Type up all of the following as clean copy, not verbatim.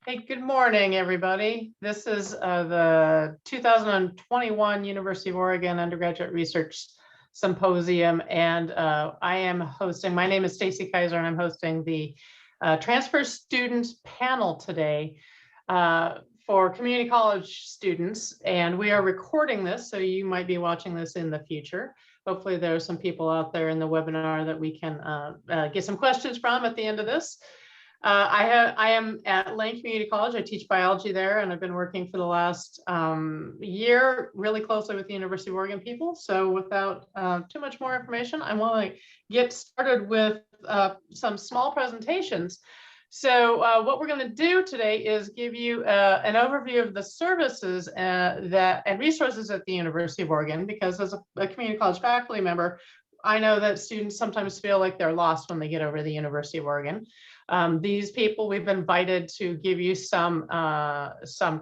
Hey, good morning, everybody. This is the 2021 University of Oregon Undergraduate Research Symposium, and I am hosting, my name is Stacy Kaiser, and I'm hosting the Transfer Students panel today for community college students, and we are recording this, so you might be watching this in the future. Hopefully there are some people out there in the webinar that we can get some questions from at the end of this. I am at Lane Community College. I teach biology there, and I've been working for the last year really closely with the University of Oregon people. So without too much more information, I want to get started with some small presentations. So what we're going to do today is give you an overview of the services and resources at the University of Oregon, because as a community college faculty member, I know that students sometimes feel like they're lost when they get over to the University of Oregon. These people, we've invited to give you some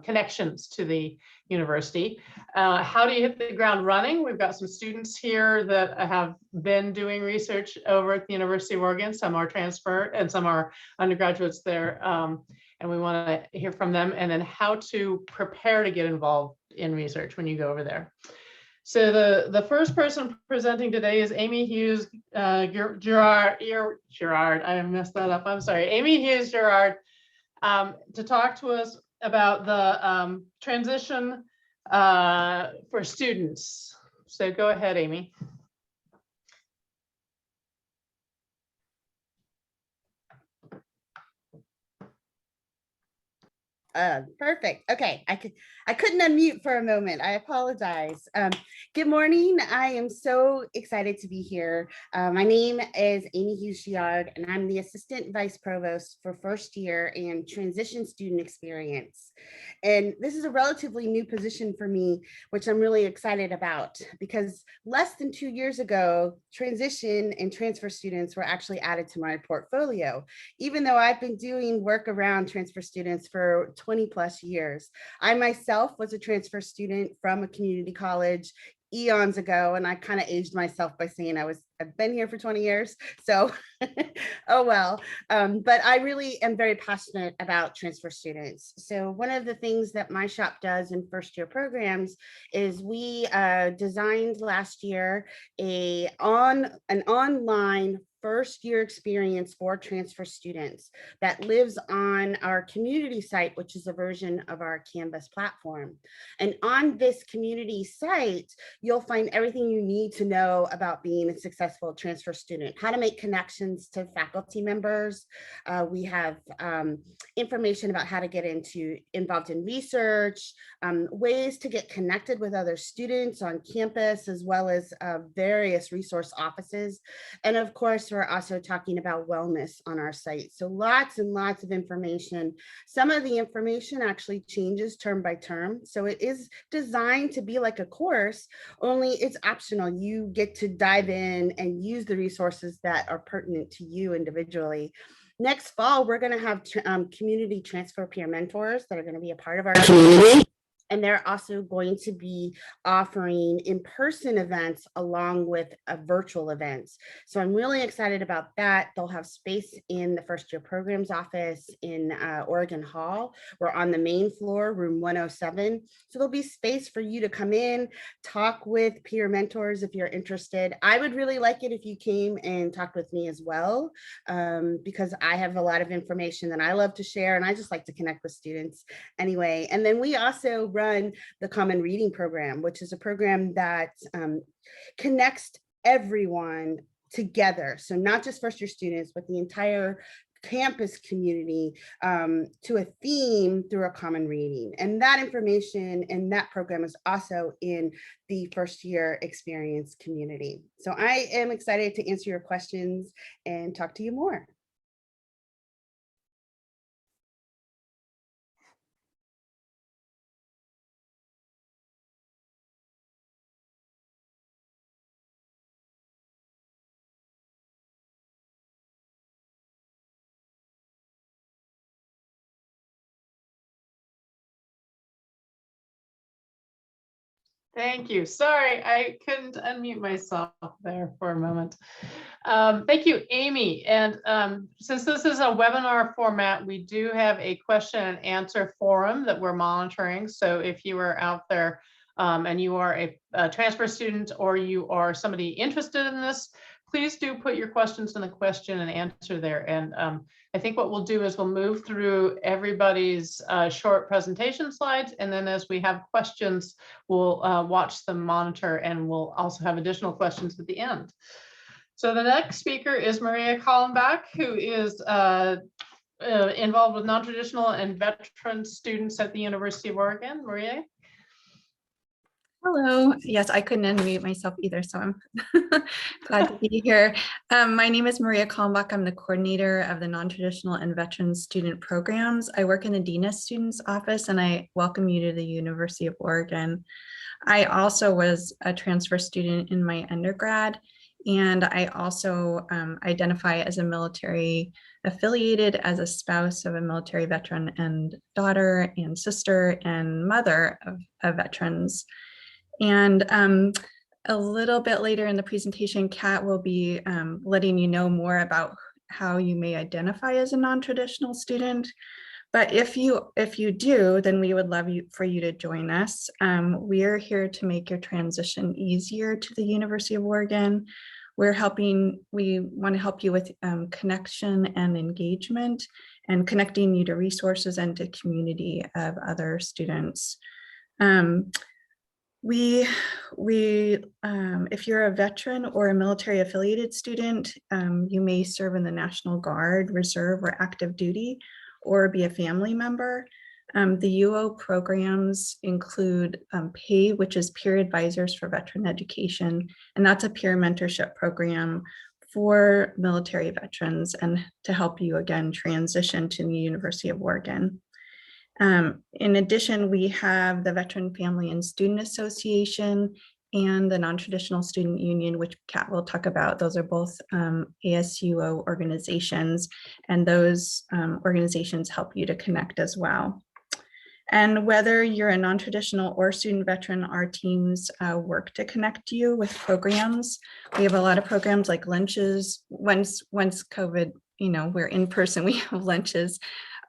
connections to the university. How do you hit the ground running? We've got some students here that have been doing research over at the University of Oregon. Some are transfer and some are undergraduates there. And we want to hear from them, and then how to prepare to get involved in research when you go over there. So the first person presenting today is Amy Hughes Gerard. I messed that up. I'm sorry. Amy Hughes Gerard, to talk to us about the transition for students. So go ahead, Amy. Perfect. Okay, I couldn't unmute for a moment. I apologize. Good morning. I am so excited to be here. My name is Amy Hughes-Giard, and I'm the Assistant Vice Provost for first year and transition student experience. And this is a relatively new position for me, which I'm really excited about, because less than 2 years ago, transition and transfer students were actually added to my portfolio, even though I've been doing work around transfer students for 20 plus years. I myself was a transfer student from a community college eons ago, and I kind of aged myself by saying I've been here for 20 years. So, oh well. But I really am very passionate about transfer students. So one of the things that my shop does in first year programs is we designed last year an online first year experience for transfer students that lives on our community site, which is a version of our Canvas platform. And on this community site, you'll find everything you need to know about being a successful transfer student, how to make connections to faculty members. We have information about how to get involved in research, ways to get connected with other students on campus, as well as various resource offices. And of course, we're also talking about wellness on our site. So lots and lots of information. Some of the information actually changes term by term. So it is designed to be like a course, only it's optional. You get to dive in and use the resources that are pertinent to you individually. Next fall, we're going to have community transfer peer mentors that are going to be a part of our community. And they're also going to be offering in-person events along with virtual events. So I'm really excited about that. They'll have space in the first year programs office in Oregon Hall. We're on the main floor, room 107. So there'll be space for you to come in, talk with peer mentors if you're interested. I would really like it if you came and talked with me as well, because I have a lot of information that I love to share, and I just like to connect with students anyway. And then we also run the Common Reading Program, which is a program that connects everyone together. So not just first year students, but the entire campus community to a theme through a common reading. And that information and that program is also in the first year experience community. So I am excited to answer your questions and talk to you more. Thank you. Sorry, I couldn't unmute myself there for a moment. Thank you, Amy. And since this is a webinar format, we do have a question and answer forum that we're monitoring. So if you are out there and you are a transfer student or you are somebody interested in this, please do put your questions in the question and answer there. And I think what we'll do is we'll move through everybody's short presentation slides. And then as we have questions, we'll watch them monitor, and we'll also have additional questions at the end. So the next speaker is Maria Kallenbach, who is involved with non-traditional and veteran students at the University of Oregon. Maria? Hello. Yes, I couldn't unmute myself either, so I'm glad to be here. My name is Maria Kallenbach. I'm the coordinator of the non-traditional and veteran student programs. I work in the Dean of Students office, and I welcome you to the University of Oregon. I also was a transfer student in my undergrad, and I also identify as a military affiliated, as a spouse of a military veteran, and daughter and sister and mother of veterans. And a little bit later in the presentation, Kat will be letting you know more about how you may identify as a non-traditional student. But if you do, then we would love for you to join us. We are here to make your transition easier to the University of Oregon. We want to help you with connection and engagement, and connecting you to resources and to community of other students. If you're a veteran or a military affiliated student, you may serve in the National Guard, Reserve, or active duty, or be a family member. The UO programs include PAVE, which is Peer Advisors for Veteran Education, and that's a peer mentorship program for military veterans and to help you again transition to the University of Oregon. In addition, we have the Veteran Family and Student Association and the Non-Traditional Student Union, which Kat will talk about. Those are both ASUO organizations, and those organizations help you to connect as well. And whether you're a non-traditional or student veteran, our teams work to connect you with programs. We have a lot of programs like lunches. Once COVID, we're in person, we have lunches,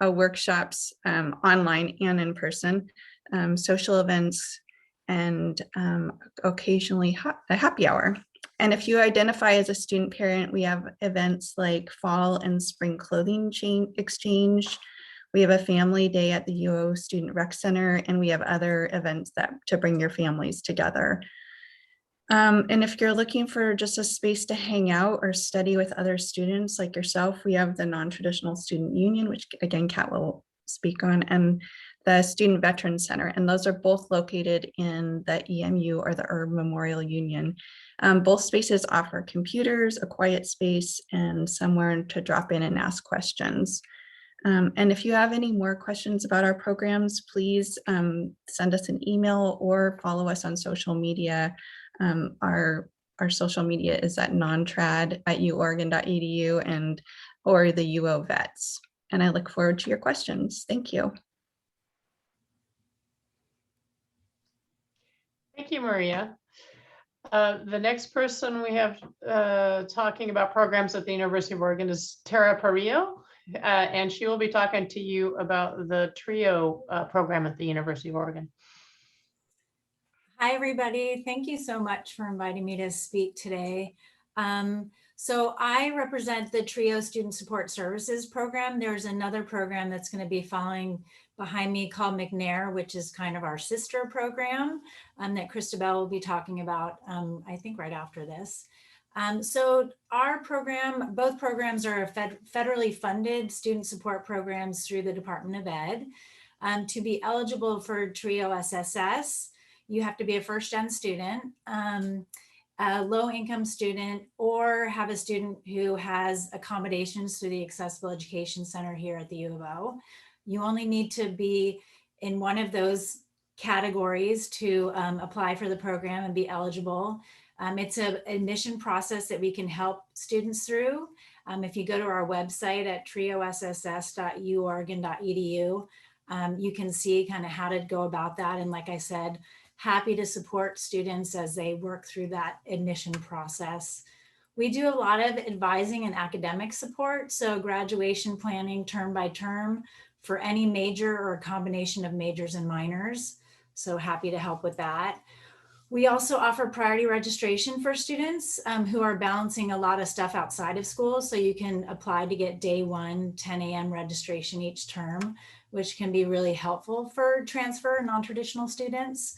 workshops, online and in person, social events, and occasionally a happy hour. And if you identify as a student parent, we have events like fall and spring clothing exchange. We have a family day at the UO Student Rec Center, and we have other events to bring your families together. And if you're looking for just a space to hang out or study with other students like yourself, we have the Non-Traditional Student Union, which again, Kat will speak on, and the Student Veteran Center. And those are both located in the EMU, or the Herb Memorial Union. Both spaces offer computers, a quiet space, and somewhere to drop in and ask questions. And if you have any more questions about our programs, please send us an email or follow us on social media. Our social media is at nontrad@uoregon.edu or the UO Vets. And I look forward to your questions. Thank you. Thank you, Maria. The next person we have talking about programs at the University of Oregon is Tara Parillo, and she will be talking to you about the TRIO program at the University of Oregon. Hi, everybody. Thank you so much for inviting me to speak today. So I represent the TRIO Student Support Services program. There's another program that's going to be following behind me called McNair, which is kind of our sister program that Christabel will be talking about, I think right after this. So our program, both programs are federally funded student support programs through the Department of Ed. To be eligible for TRIO SSS, you have to be a first-gen student, a low-income student, or have a student who has accommodations through the Accessible Education Center here at the U of O. You only need to be in one of those categories to apply for the program and be eligible. It's an admission process that we can help students through. If you go to our website at triosss.uoregon.edu, you can see kind of how to go about that. And like I said, happy to support students as they work through that admission process. We do a lot of advising and academic support, so graduation planning term by term for any major or a combination of majors and minors. So happy to help with that. We also offer priority registration for students who are balancing a lot of stuff outside of school. So you can apply to get day one, 10 a.m. registration each term, which can be really helpful for transfer non-traditional students.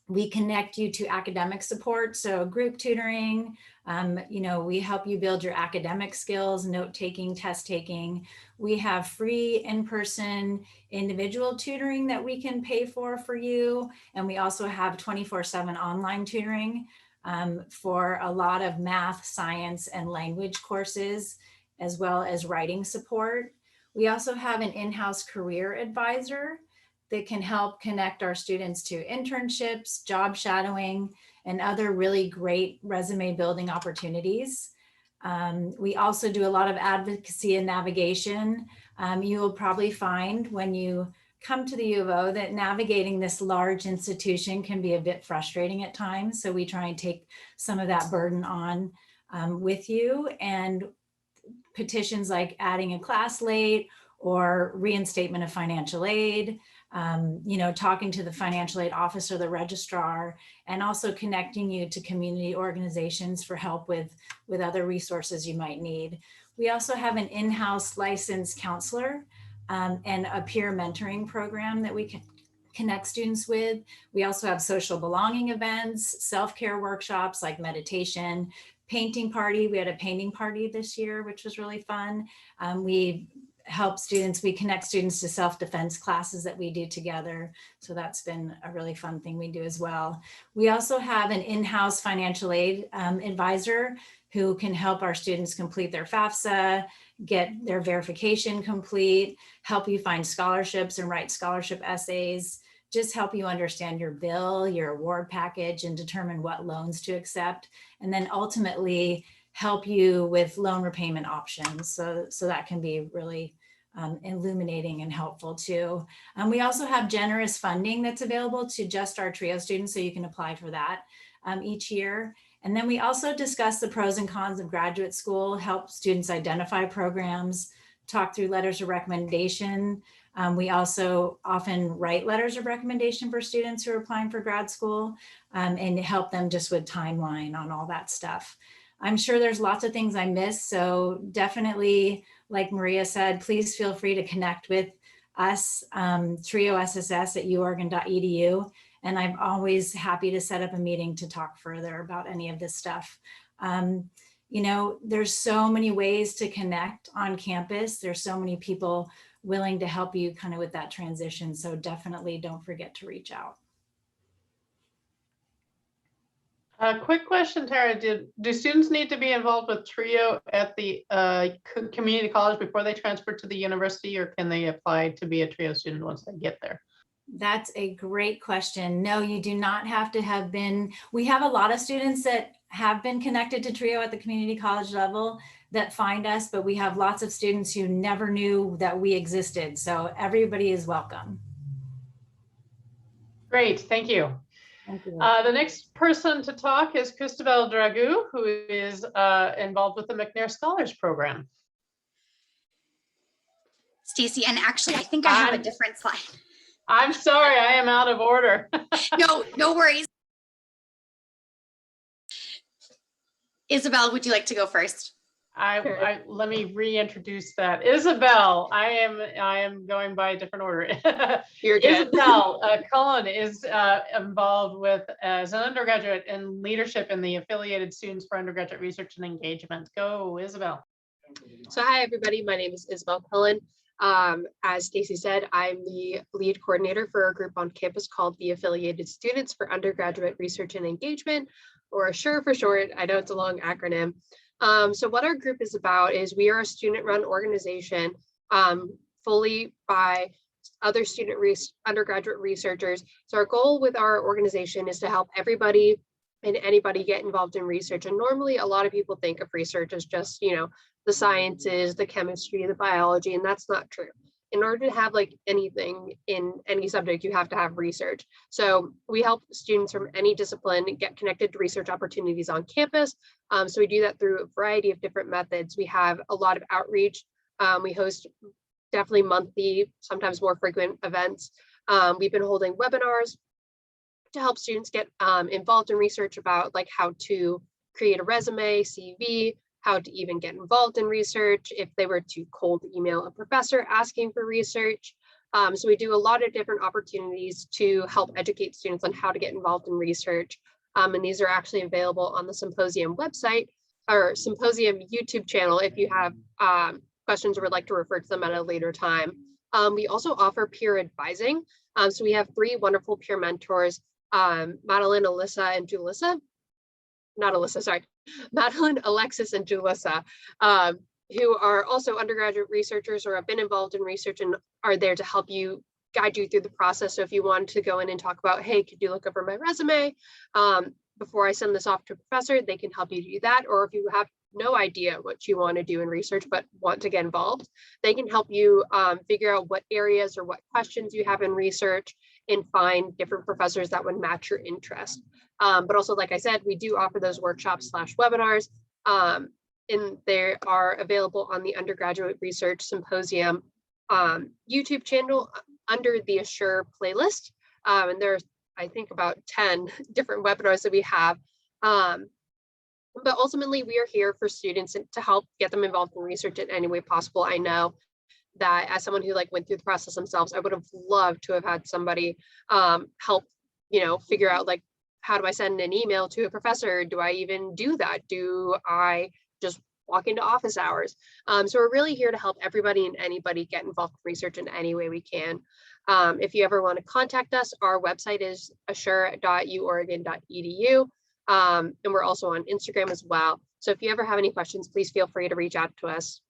We connect you to academic support, so group tutoring. We help you build your academic skills, note-taking, test-taking. We have free in-person individual tutoring that we can pay for you. And we also have 24/7 online tutoring for a lot of math, science, and language courses, as well as writing support. We also have an in-house career advisor that can help connect our students to internships, job shadowing, and other really great resume building opportunities. We also do a lot of advocacy and navigation. You will probably find when you come to the U of O that navigating this large institution can be a bit frustrating at times. So we try and take some of that burden on with you, and petitions like adding a class late or reinstatement of financial aid, talking to the financial aid officer, the registrar, and also connecting you to community organizations for help with other resources you might need. We also have an in-house licensed counselor and a peer mentoring program that we can connect students with. We also have social belonging events, self-care workshops like meditation, painting party. We had a painting party this year, which was really fun. We connect students to self-defense classes that we do together. So that's been a really fun thing we do as well. We also have an in-house financial aid advisor who can help our students complete their FAFSA, get their verification complete, help you find scholarships and write scholarship essays, just help you understand your bill, your award package, and determine what loans to accept. And then ultimately help you with loan repayment options. So that can be really illuminating and helpful too. We also have generous funding that's available to just our TRIO students, so you can apply for that each year. And then we also discuss the pros and cons of graduate school, help students identify programs, talk through letters of recommendation. We also often write letters of recommendation for students who are applying for grad school and help them just with timeline on all that stuff. I'm sure there's lots of things I missed, so definitely, like Maria said, please feel free to connect with us, triosss@uoregon.edu, and I'm always happy to set up a meeting to talk further about any of this stuff. There's so many ways to connect on campus. There's so many people willing to help you kind of with that transition, so definitely don't forget to reach out. Quick question, Tara. Do students need to be involved with TRIO at the community college before they transfer to the university, or can they apply to be a TRIO student once they get there? That's a great question. No, you do not have to have been. We have a lot of students that have been connected to TRIO at the community college level that find us, but we have lots of students who never knew that we existed. So everybody is welcome. Great, thank you. Thank you. The next person to talk is Christabel Dragoo, who is involved with the McNair Scholars Program. Stacy, and actually, I think I have a different slide. I'm sorry, I am out of order. No worries. Isabel, would you like to go first? Let me reintroduce that. Isabel, I am going by a different order. You're good. Isabel Cullen is involved with as an undergraduate in leadership in the Affiliated Students for Undergraduate Research and Engagement. Go, Isabel. So hi, everybody. My name is Isabel Cullen. As Stacy said, I'm the lead coordinator for a group on campus called the Affiliated Students for Undergraduate Research and Engagement, or ASSURE for short. I know it's a long acronym. So what our group is about is we are a student-run organization fully by other undergraduate researchers. So our goal with our organization is to help everybody and anybody get involved in research. And normally a lot of people think of research as just, the sciences, the chemistry, the biology, and that's not true. in order to have like anything in any subject, you have to have research. So we help students from any discipline get connected to research opportunities on campus. So we do that through a variety of different methods. We have a lot of outreach. We host definitely monthly, sometimes more frequent events. We've been holding webinars to help students get involved in research about like how to create a resume, CV, how to even get involved in research if they were to cold email a professor asking for research. So we do a lot of different opportunities to help educate students on how to get involved in research. And these are actually available on the Symposium website or Symposium YouTube channel if you have questions or would like to refer to them at a later time. We also offer peer advising. So we have 3 wonderful peer mentors, Madeline, Alyssa, and Julissa. Not Alyssa, sorry. Madeline, Alexis, and Julissa, who are also undergraduate researchers or have been involved in research and are there to help you, guide you through the process. So if you want to go in and talk about, hey, could you look over my resume before I send this off to a professor, they can help you do that. Or if you have no idea what you want to do in research but want to get involved, they can help you figure out what areas or what questions you have in research and find different professors that would match your interest. But also, like I said, we do offer those workshops / webinars, and they are available on the Undergraduate Research Symposium YouTube channel under the Assure playlist. And there's, I think, about 10 different webinars that we have. But ultimately, we are here for students to help get them involved in research in any way possible. I know that as someone who like went through the process themselves, I would have loved to have had somebody help, figure out like, how do I send an email to a professor? Do I even do that? Do I just walk into office hours? So we're really here to help everybody and anybody get involved in research in any way we can. If you ever want to contact us, our website is assure.uoregon.edu. And we're also on Instagram as well. So if you ever have any questions, please feel free to reach out to us.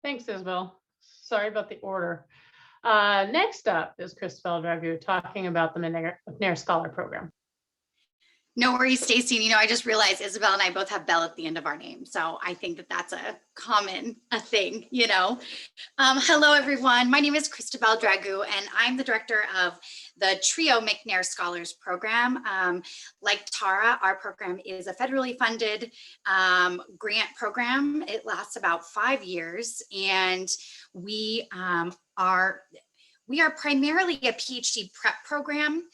Thanks, Isabel. Sorry about the order. Next up is Christabel Dragu talking about the McNair Scholar Program. No worries, Stacy. I just realized Isabel and I both have Bell at the end of our name. So I think that that's a common thing, Hello, everyone. My name is Christabel Dragu, and I'm the director of the TRIO McNair Scholars Program. Like Tara, our program is a federally funded grant program. It lasts about 5 years, and we are primarily a PhD prep program.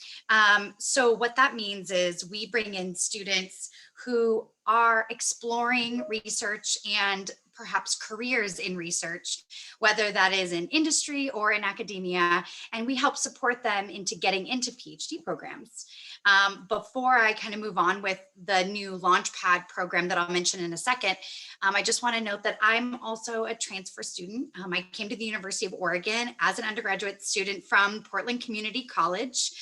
So what that means is we bring in students who are exploring research and perhaps careers in research, whether that is in industry or in academia, and we help support them into getting into PhD programs. Before I kind of move on with the new Launchpad program that I'll mention in a second, I just want to note that I'm also a transfer student. I came to the University of Oregon as an undergraduate student from Portland Community College.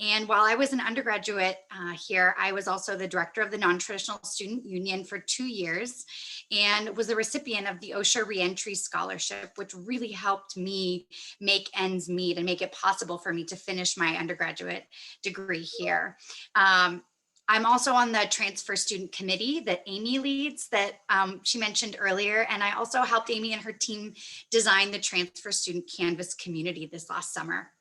And while I was an undergraduate here, I was also the director of the Nontraditional Student Union for 2 years and was the recipient of the OSHA Reentry Scholarship, which really helped me make ends meet and make it possible for me to finish my undergraduate degree here. I'm also on the transfer student committee that Amy leads that she mentioned earlier. And I also helped Amy and her team design the transfer student Canvas community this last summer.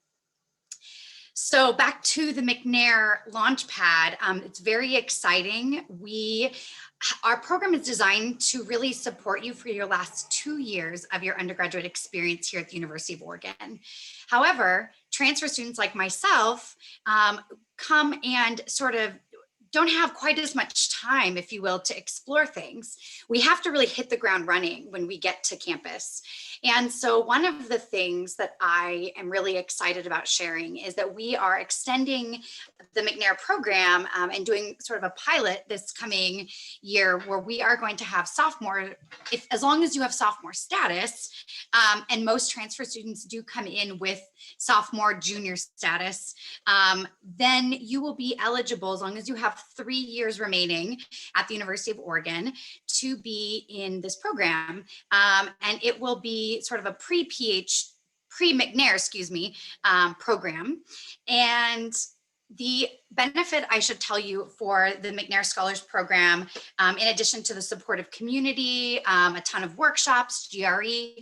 So back to the McNair Launchpad, it's very exciting. Our program is designed to really support you for your last 2 years of your undergraduate experience here at the University of Oregon. However, transfer students like myself come and sort of don't have quite as much time, if you will, to explore things. We have to really hit the ground running when we get to campus. And so one of the things that I am really excited about sharing is that we are extending the McNair program and doing sort of a pilot this coming year where we are going to have sophomore, as long as you have sophomore status, and most transfer students do come in with sophomore junior status, then you will be eligible, as long as you have 3 years remaining at the University of Oregon, to be in this program. And it will be sort of a pre-McNair, program. And the benefit, I should tell you, for the McNair Scholars Program, in addition to the supportive community, a ton of workshops, GRE,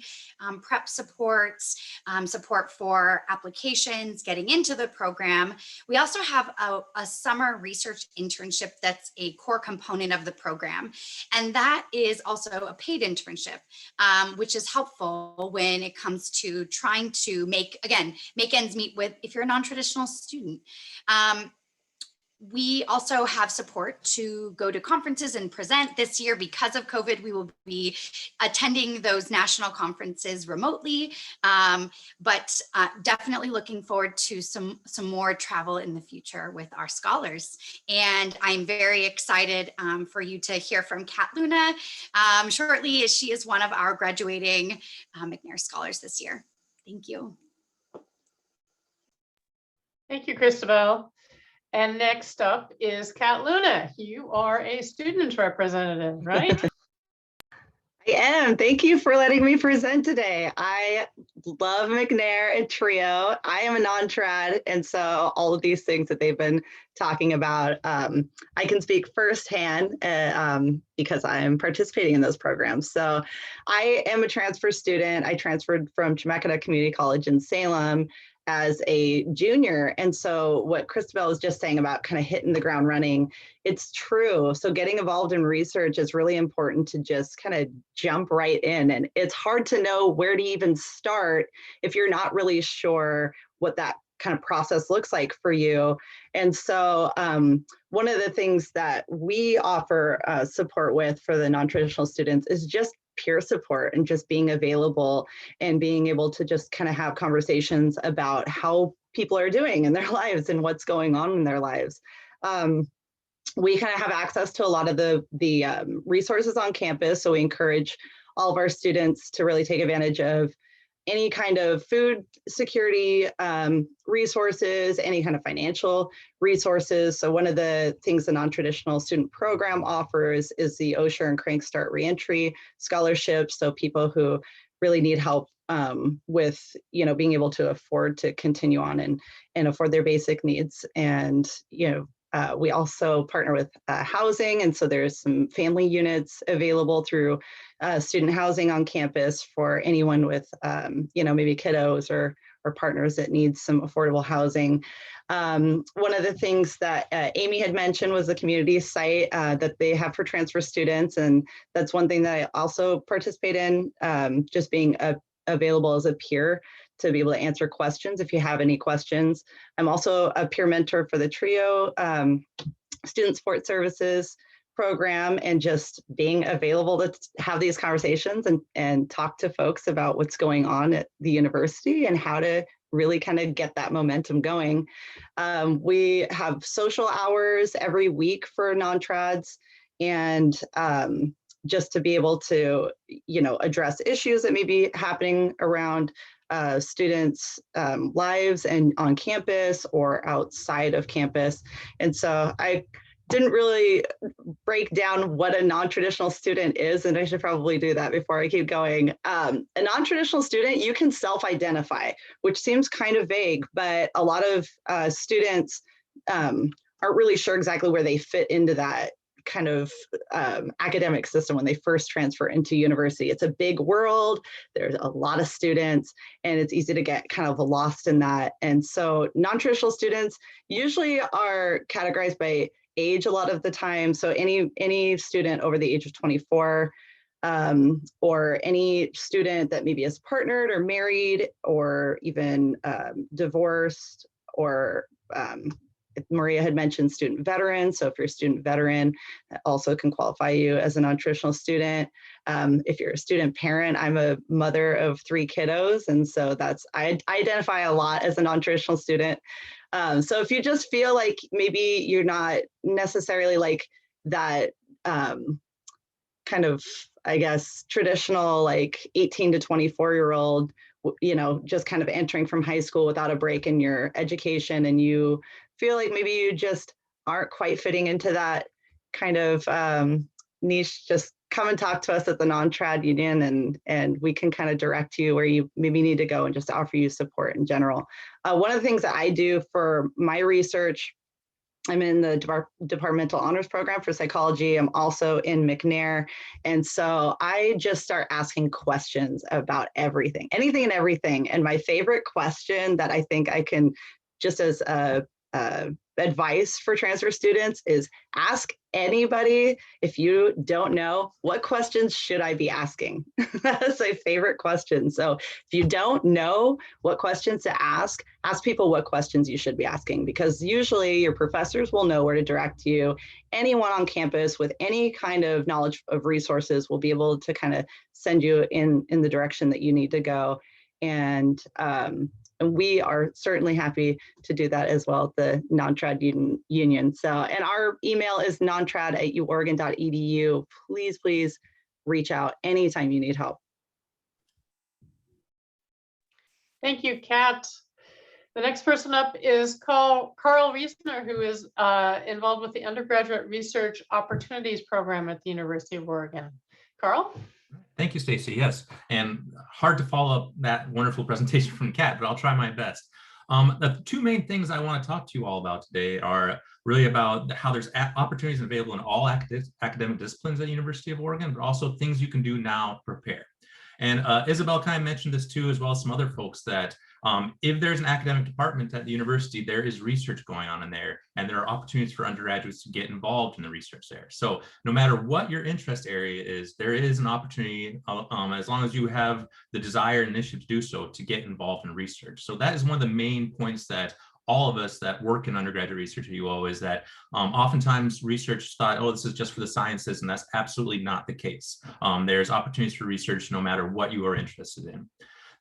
prep supports, support for applications, getting into the program, we also have a summer research internship that's a core component of the program. And that is also a paid internship, which is helpful when it comes to trying to make ends meet with if you're a non-traditional student. We also have support to go to conferences and present. This year, because of COVID, we will be attending those national conferences remotely, but definitely looking forward to some more travel in the future with our scholars. And I'm very excited for you to hear from Kat Luna shortly, as she is one of our graduating McNair scholars this year. Thank you. Thank you, Christabel. And next up is Kat Luna. You are a student representative, right? I am. Thank you for letting me present today. I love McNair and Trio. I am a non-trad, and so all of these things that they've been talking about, I can speak firsthand because I'm participating in those programs. So I am a transfer student. I transferred from Chemeketa Community College in Salem as a junior. And so what Christabel was just saying about kind of hitting the ground running, it's true. So getting involved in research is really important to just kind of jump right in. And it's hard to know where to even start if you're not really sure what that kind of process looks like for you. And so one of the things that we offer support with for the non-traditional students is just peer support and just being available and being able to just kind of have conversations about how people are doing in their lives and what's going on in their lives. We kind of have access to a lot of the resources on campus, so we encourage all of our students to really take advantage of any kind of food security resources, any kind of financial resources. So one of the things the non-traditional student program offers is the Osher and Crank Start Reentry scholarships. So people who really need help with, being able to afford to continue on and afford their basic needs. And, we also partner with housing. And so there's some family units available through student housing on campus for anyone with, maybe kiddos or partners that need some affordable housing. One of the things that Amy had mentioned was the community site that they have for transfer students. And that's one thing that I also participate in, just being available as a peer to be able to answer questions if you have any questions. I'm also a peer mentor for the Trio Student Support Services program, and just being available to have these conversations and talk to folks about what's going on at the university and how to really kind of get that momentum going. We have social hours every week for non-trads, and just to be able to, address issues that may be happening around students' lives and on campus or outside of campus. And so I didn't really break down what a non-traditional student is, and I should probably do that before I keep going. A non-traditional student, you can self-identify, which seems kind of vague, but a lot of students aren't really sure exactly where they fit into that kind of academic system when they first transfer into university. It's a big world, there's a lot of students, and it's easy to get kind of lost in that. And so non-traditional students usually are categorized by age a lot of the time. So any student over the age of 24, or any student that maybe is partnered or married or even divorced, or Maria had mentioned student veteran. So if you're a student veteran, that also can qualify you as a non-traditional student. If you're a student parent, I'm a mother of 3 kiddos. And so I identify a lot as a non-traditional student. So if you just feel like maybe you're not necessarily like that kind of, I guess, traditional, like 18 to 24-year-old, just kind of entering from high school without a break in your education, and you feel like maybe you just aren't quite fitting into that kind of niche, just come and talk to us at the Non-Trad Union, and we can kind of direct you where you maybe need to go and just offer you support in general. One of the things that I do for my research I'm in the departmental honors program for psychology. I'm also in McNair. And so I just start asking questions about everything, anything and everything. And my favorite question that I think I can, just as advice for transfer students, is ask anybody, if you don't know, what questions should I be asking? That's my favorite question. So if you don't know what questions to ask people what questions you should be asking, because usually your professors will know where to direct you. Anyone on campus with any kind of knowledge of resources will be able to kind of send you in the direction that you need to go. And we are certainly happy to do that as well, the non-trad union. So, and our email is nontrad@uoregon.edu. Please, please reach out anytime you need help. Thank you, Kat. The next person up is Carl Riesner, who is involved with the Undergraduate Research Opportunities Program at the University of Oregon. Carl? Thank you, Stacy. Yes, and hard to follow up that wonderful presentation from Kat, but I'll try my best. The two main things I want to talk to you all about today are really about how there's opportunities available in all academic disciplines at the University of Oregon, but also things you can do now to prepare. And Isabel kind of mentioned this too, as well as some other folks, that if there's an academic department at the university, there is research going on in there, and there are opportunities for undergraduates to get involved in the research there. So no matter what your interest area is, there is an opportunity, as long as you have the desire and initiative to do so, to get involved in research. So that is one of the main points that all of us that work in undergraduate research at UO is that oftentimes research thought, oh, this is just for the sciences, and that's absolutely not the case. There's opportunities for research no matter what you are interested in.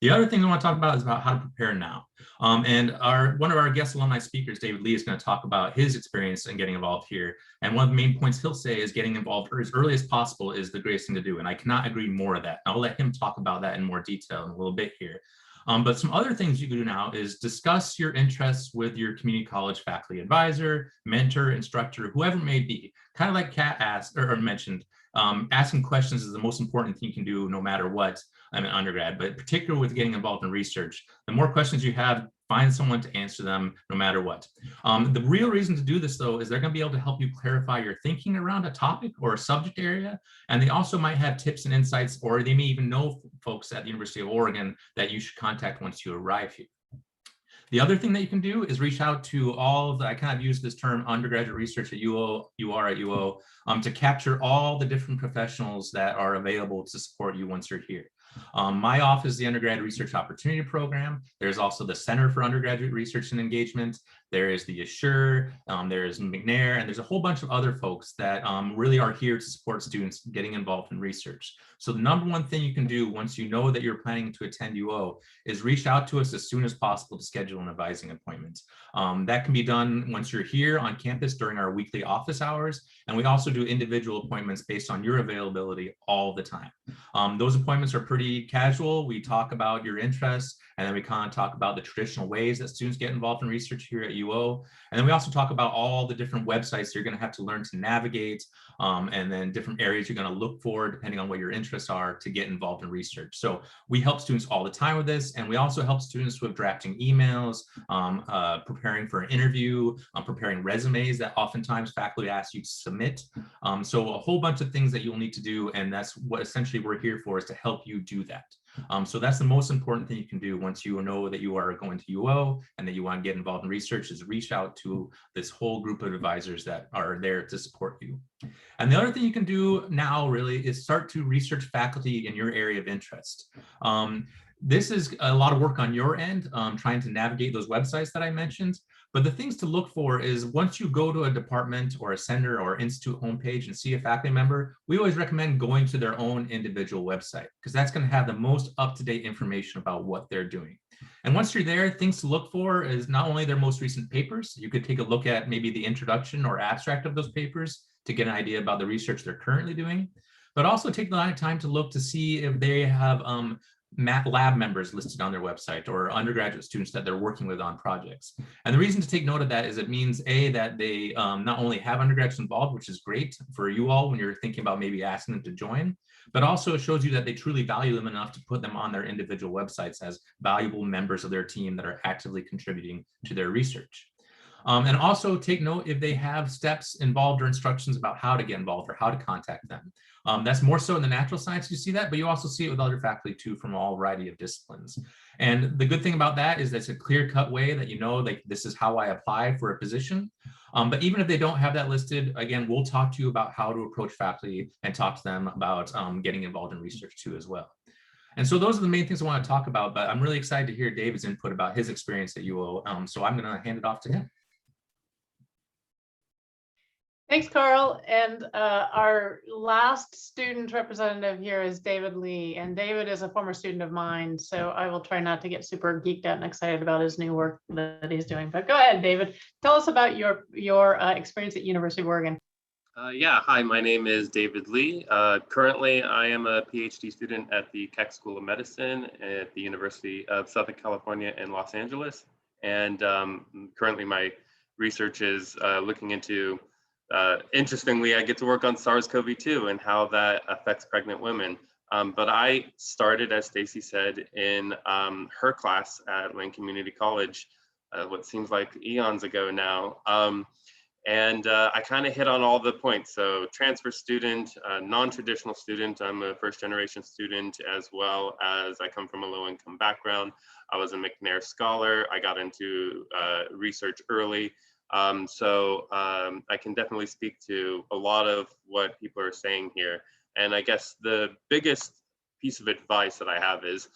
The other thing I want to talk about is about how to prepare now. And one of our guest alumni speakers, David Lee, is going to talk about his experience in getting involved here. And one of the main points he'll say is getting involved as early as possible is the greatest thing to do. And I cannot agree more with that. I'll let him talk about that in more detail in a little bit here. But some other things you can do now is discuss your interests with your community college faculty advisor, mentor, instructor, whoever it may be. Kind of like Kat asked or mentioned, asking questions is the most important thing you can do no matter what in undergrad, but particularly with getting involved in research. The more questions you have, find someone to answer them no matter what. The real reason to do this, though, is they're going to be able to help you clarify your thinking around a topic or a subject area. And they also might have tips and insights, or they may even know folks at the University of Oregon that you should contact once you arrive here. The other thing that you can do is reach out to all of the, I kind of use this term undergraduate research at UO, at UO, to capture all the different professionals that are available to support you once you're here. My office is the Undergraduate Research Opportunity Program. There's also the Center for Undergraduate Research and Engagement. There is the Assure, there's McNair, and there's a whole bunch of other folks that really are here to support students getting involved in research. So the number one thing you can do once you know that you're planning to attend UO is reach out to us as soon as possible to schedule an advising appointment. That can be done once you're here on campus during our weekly office hours, and we also do individual appointments based on your availability all the time. Those appointments are pretty casual. We talk about your interests, and then we kind of talk about the traditional ways that students get involved in research here at UO. And then we also talk about all the different websites you're going to have to learn to navigate, and then different areas you're going to look for depending on what your interests are to get involved in research. So we help students all the time with this, and we also help students with drafting emails, preparing for an interview, preparing resumes that oftentimes faculty ask you to submit. So a whole bunch of things that you'll need to do, and that's what essentially we're here for, is to help you do that. So that's the most important thing you can do once you know that you are going to UO and that you want to get involved in research, is reach out to this whole group of advisors that are there to support you. And the other thing you can do now really is start to research faculty in your area of interest. This is a lot of work on your end, trying to navigate those websites that I mentioned. But the things to look for is once you go to a department or a center or institute homepage and see a faculty member, we always recommend going to their own individual website, because that's going to have the most up-to-date information about what they're doing. And once you're there, things to look for is not only their most recent papers. You could take a look at maybe the introduction or abstract of those papers to get an idea about the research they're currently doing, but also take the time to look to see if they have lab members listed on their website or undergraduate students that they're working with on projects. And the reason to take note of that is it means that they not only have undergraduates involved, which is great for you all when you're thinking about maybe asking them to join, but also it shows you that they truly value them enough to put them on their individual websites as valuable members of their team that are actively contributing to their research. And also take note if they have steps involved or instructions about how to get involved or how to contact them. That's more so in the natural science, you see that, but you also see it with other faculty too from all variety of disciplines. And the good thing about that is that's a clear-cut way that you know, like, this is how I apply for a position. But even if they don't have that listed, again, we'll talk to you about how to approach faculty and talk to them about getting involved in research too as well. And so those are the main things I want to talk about, but I'm really excited to hear David's input about his experience at UO. So I'm going to hand it off to him. Thanks, Carl. And our last student representative here is David Lee. And David is a former student of mine, so I will try not to get super geeked out and excited about his new work that he's doing. But go ahead, David. Tell us about your experience at University of Oregon. Yeah, hi, my name is David Lee. Currently, I am a PhD student at the Keck School of Medicine at the University of Southern California in Los Angeles. And currently my research is looking into, interestingly, I get to work on SARS-CoV-2 and how that affects pregnant women. But I started, as Stacy said, in her class at Lane Community College, what seems like eons ago now. And I kind of hit on all the points. So transfer student, non-traditional student, I'm a first generation student, as well as I come from a low income background. I was a McNair scholar. I got into research early. So I can definitely speak to a lot of what people are saying here. And I guess the biggest piece of advice that I have is,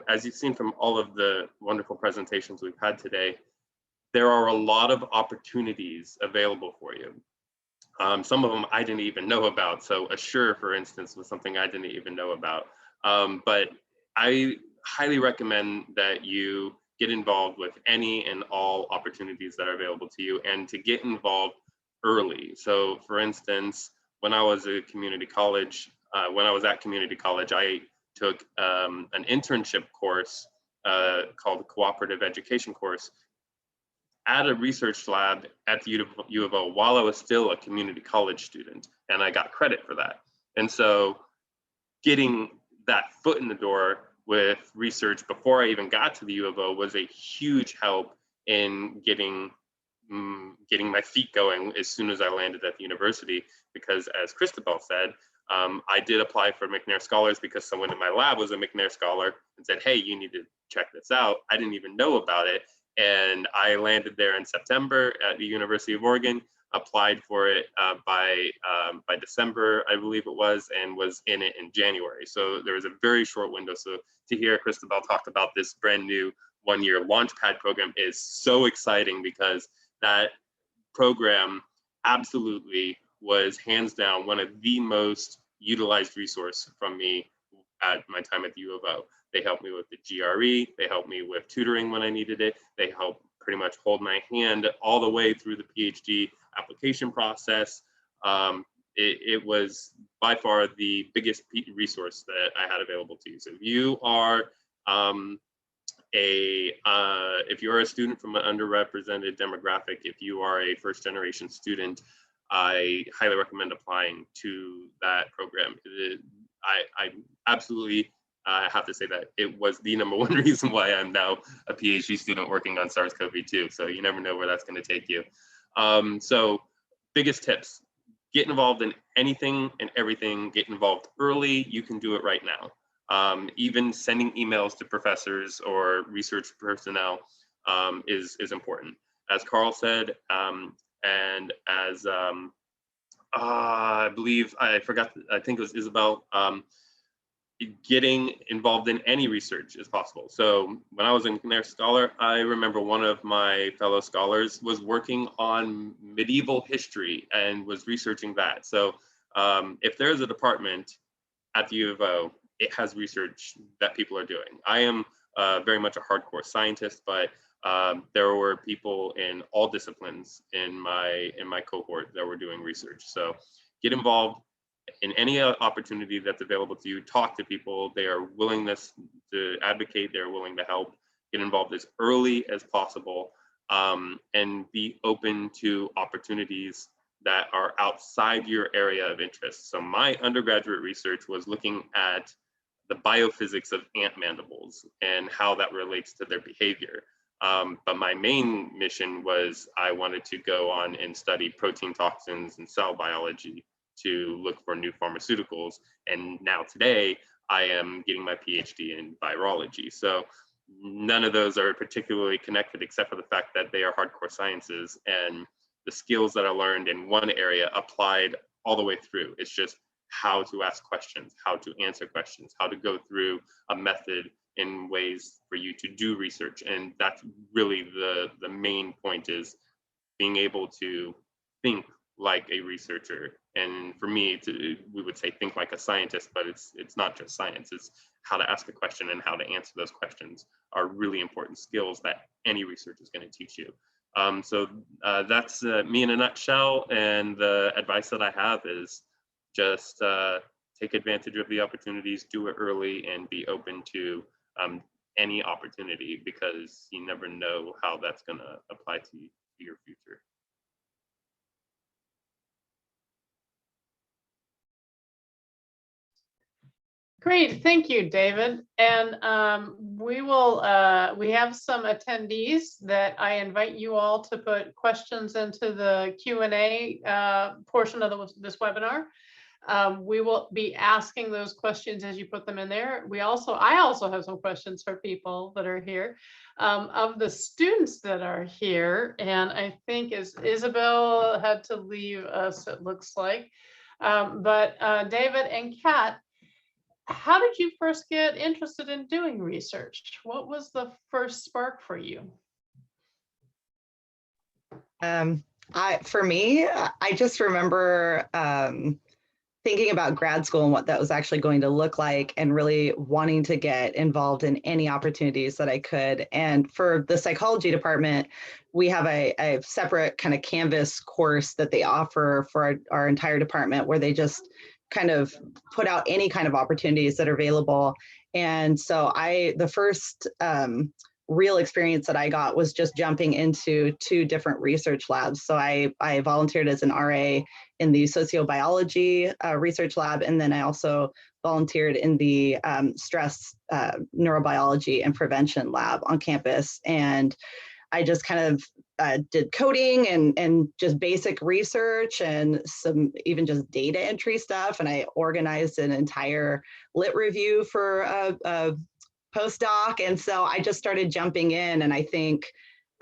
as you've seen from all of the wonderful presentations we've had today, there are a lot of opportunities available for you. Some of them I didn't even know about. So Assure, for instance, was something I didn't even know about. But I highly recommend that you get involved with any and all opportunities that are available to you, and to get involved early. So for instance, when I was at community college, I took an internship course called the Cooperative Education course at a research lab at the U of O while I was still a community college student, and I got credit for that. And so getting that foot in the door with research before I even got to the U of O was a huge help in getting my feet going as soon as I landed at the university, because as Christabel said, I did apply for McNair Scholars because someone in my lab was a McNair Scholar and said, hey, you need to check this out. I didn't even know about it. And I landed there in September at the University of Oregon, applied for it by December, I believe it was, and was in it in January. So there was a very short window. So to hear Christabel talk about this brand new one-year Launchpad program is so exciting, because that program absolutely was hands down one of the most utilized resource from me at my time at the U of O. They helped me with the GRE, they helped me with tutoring when I needed it, they helped pretty much hold my hand all the way through the PhD application process. It was by far the biggest resource that I had available to you. So if you are if you're a student from an underrepresented demographic, if you are a first generation student, I highly recommend applying to that program. I absolutely have to say that it was the #1 reason why I'm now a PhD student working on SARS-CoV-2. So you never know where that's going to take you. So biggest tips: get involved in anything and everything. Get involved early. You can do it right now. Even sending emails to professors or research personnel is important. As Carl said, and as I believe, I think it was Isabel, getting involved in any research is possible. So when I was a McNair Scholar, I remember one of my fellow scholars was working on medieval history and was researching that. So if there's a department at the U of O, it has research that people are doing. I am very much a hardcore scientist, but there were people in all disciplines in my cohort that were doing research. So get involved in any opportunity that's available to you. Talk to people. They are willingness to advocate. They're willing to help. Get involved as early as possible, and be open to opportunities that are outside your area of interest. So my undergraduate research was looking at the biophysics of ant mandibles and how that relates to their behavior. But my main mission was I wanted to go on and study protein toxins and cell biology to look for new pharmaceuticals. And now today I am getting my PhD in virology. So none of those are particularly connected except for the fact that they are hardcore sciences, and the skills that I learned in one area applied all the way through. It's just how to ask questions, how to answer questions, how to go through a method in ways for you to do research. And that's really the main point, is being able to think like a researcher. And for me, we would say think like a scientist, but it's not just science. It's how to ask a question and how to answer those questions are really important skills that any researcher is going to teach you. So that's me in a nutshell. And the advice that I have is just take advantage of the opportunities, do it early, and be open to any opportunity, because you never know how that's going to apply to your future. Great, thank you, David. And we have some attendees that I invite you all to put questions into the Q&A portion of this webinar. We will be asking those questions as you put them in there. I also have some questions for people that are here. Of the students that are here, and I think Isabel had to leave us, it looks like. But David and Kat, how did you first get interested in doing research? What was the first spark for you? For me, I just remember thinking about grad school and what that was actually going to look like, and really wanting to get involved in any opportunities that I could. And for the psychology department, we have a separate kind of Canvas course that they offer for our entire department, where they just kind of put out any kind of opportunities that are available. And so the first real experience that I got was just jumping into 2 different research labs. So I volunteered as an RA in the sociobiology research lab, and then I also volunteered in the stress neurobiology and prevention lab on campus. And I just kind of did coding and just basic research and some even just data entry stuff. And I organized an entire lit review for a postdoc. And so I just started jumping in, and I think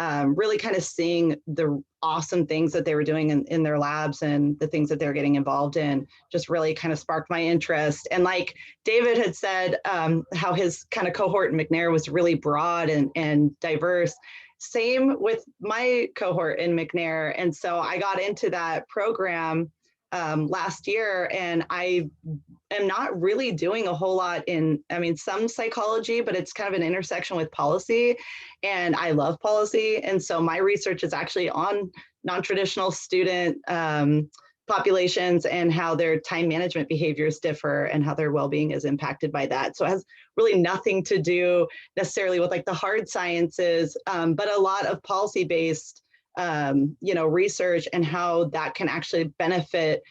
really kind of seeing the awesome things that they were doing in their labs and the things that they're getting involved in just really kind of sparked my interest. And like David had said, how his kind of cohort in McNair was really broad and diverse. Same with my cohort in McNair. And so I got into that program last year, and I am not really doing a whole lot some psychology, but it's kind of an intersection with policy, and I love policy. And so my research is actually on non-traditional student populations and how their time management behaviors differ and how their well-being is impacted by that. So it has really nothing to do necessarily with like the hard sciences, but a lot of policy-based research and how that can actually benefit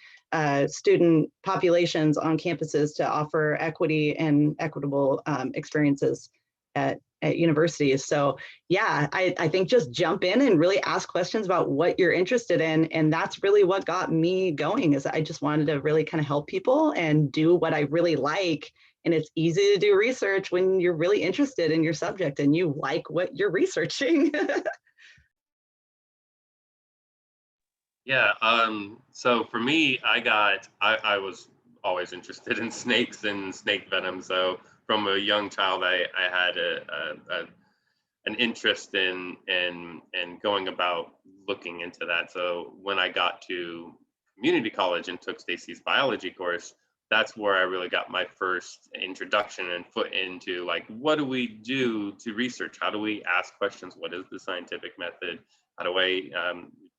student populations on campuses to offer equity and equitable experiences at universities. So yeah, I think just jump in and really ask questions about what you're interested in. And that's really what got me going, is I just wanted to really kind of help people and do what I really like. And it's easy to do research when you're really interested in your subject and you like what you're researching. Yeah, so for me, I was always interested in snakes and snake venom. So from a young child, I had an interest in going about looking into that. So when I got to community college and took Stacy's biology course, that's where I really got my first introduction and foot into like, what do we do to research? How do we ask questions? What is the scientific method? How do I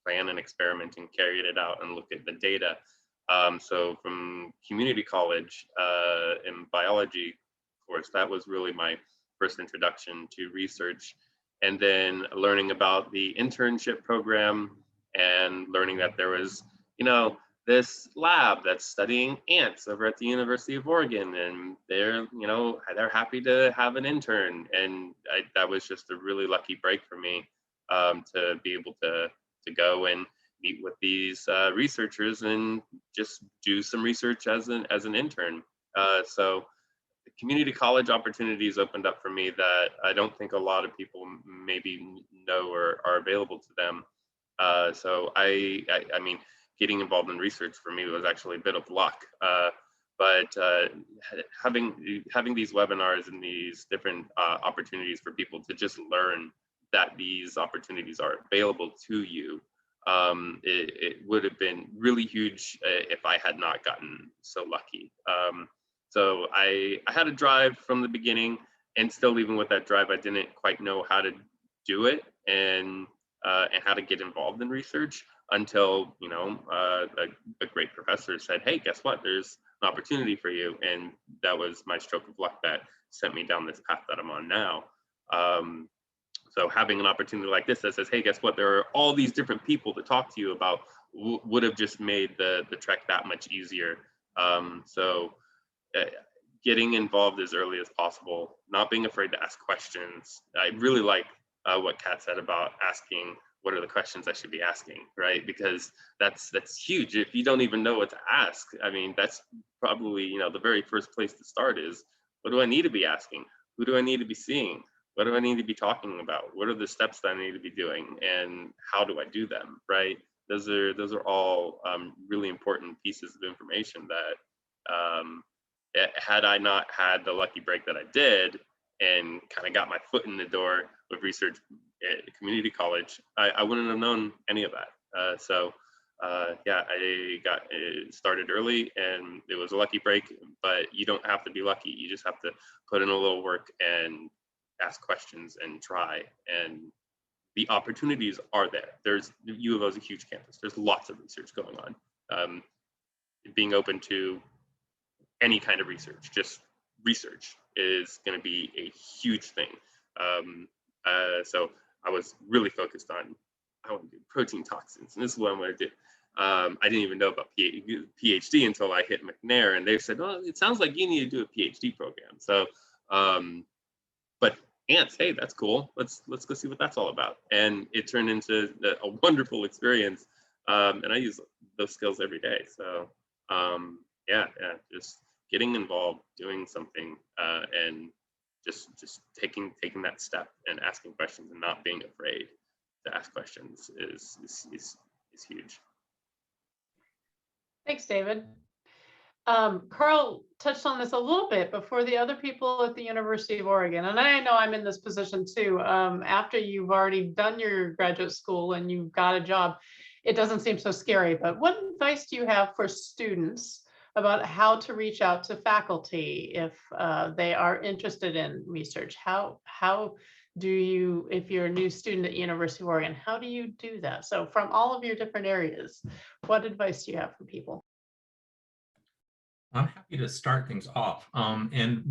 plan an experiment and carry it out and look at the data? So from community college in biology course, that was really my first introduction to research. And then learning about the internship program and learning that there was, this lab that's studying ants over at the University of Oregon, and they're happy to have an intern. And that was just a really lucky break for me, to be able to go and meet with these researchers and just do some research as an intern. So the community college opportunities opened up for me that I don't think a lot of people maybe know or are available to them. So I mean, getting involved in research for me was actually a bit of luck. But having these webinars and these different opportunities for people to just learn that these opportunities are available to you, it would have been really huge if I had not gotten so lucky. So I had a drive from the beginning, and still even with that drive, I didn't quite know how to do it and how to get involved in research until a great professor said, "Hey, guess what? There's an opportunity for you," and that was my stroke of luck that sent me down this path that I'm on now. So having an opportunity like this that says, "Hey, guess what? There are all these different people to talk to you about," would have just made the trek that much easier. So getting involved as early as possible, not being afraid to ask questions. I really like what Kat said about asking, what are the questions I should be asking, right? Because that's huge. If you don't even know what to ask, I mean, that's probably, the very first place to start is, what do I need to be asking? Who do I need to be seeing? What do I need to be talking about? What are the steps that I need to be doing? And how do I do them, right? Those are all really important pieces of information that had I not had the lucky break that I did and kind of got my foot in the door with research at community college, I wouldn't have known any of that. Yeah, I got started early, and it was a lucky break, but you don't have to be lucky. You just have to put in a little work and ask questions and try, and the opportunities are there. U of O is a huge campus. There's lots of research going on. Being open to any kind of research, just research, is going to be a huge thing. So I was really focused on, I want to do protein toxins, and this is what I'm going to do. I didn't even know about PhD until I hit McNair, and they said, "Oh, it sounds like you need to do a PhD program." So, but ants, hey, that's cool. Let's go see what that's all about. And it turned into a wonderful experience, and I use those skills every day. So, yeah, just getting involved, doing something, and just taking that step and asking questions and not being afraid to ask questions is huge. Thanks, David. Carl touched on this a little bit before the other people at the University of Oregon, and I know I'm in this position too. After you've already done your graduate school and you've got a job, it doesn't seem so scary, but what advice do you have for students about how to reach out to faculty if they are interested in research? How do you, if you're a new student at University of Oregon, how do you do that? So from all of your different areas, what advice do you have for people? I'm happy to start things off. And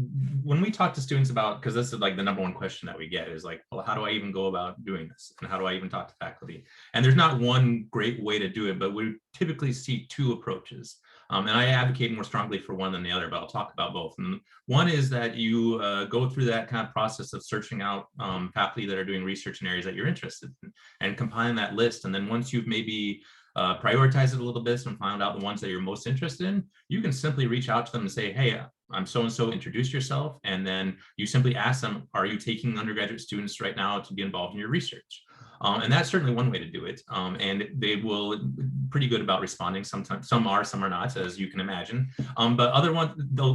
when we talk to students about, because this is like the number one question that we get is like, well, how do I even go about doing this? And how do I even talk to faculty? And there's not one great way to do it, but we typically see two approaches. And I advocate more strongly for one than the other, but I'll talk about both. And one is that you go through that kind of process of searching out faculty that are doing research in areas that you're interested in and compiling that list. And then once you've maybe prioritize it a little bit and find out the ones that you're most interested in, you can simply reach out to them and say, "Hey, I'm so-and-so, introduce yourself." And then you simply ask them, "Are you taking undergraduate students right now to be involved in your research?" And that's certainly one way to do it. And they will pretty good about responding. Sometimes some are, some are not, as you can imagine. But other ones,